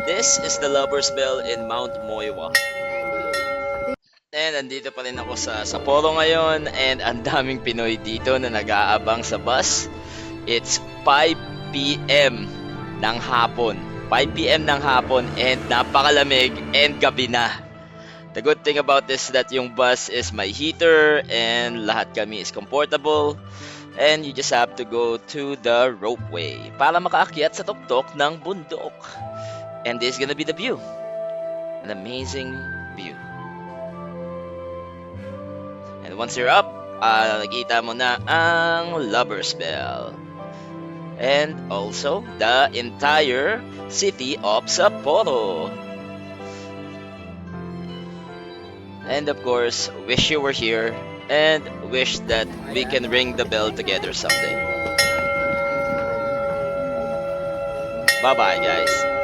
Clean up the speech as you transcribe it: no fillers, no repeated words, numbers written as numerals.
This is the Lover's Bell in Mount Moiwa. And andito pa rin ako sa Sapporo ngayon and ang daming Pinoy dito na nag-aabang sa bus. It's 5 p.m. ng hapon. 5 p.m. ng hapon and napakalamig and gabi na. The good thing about this is that yung bus is may heater and lahat kami is comfortable. And you just have to go to the ropeway para makaakyat sa tuktok ng bundok. And this is gonna be the view. An amazing view. And once you're up, nakikita mo na ang Lover's Bell. And also, the entire city of Sapporo. And of course, wish you were here and wish that we can ring the bell together someday. Bye-bye, guys.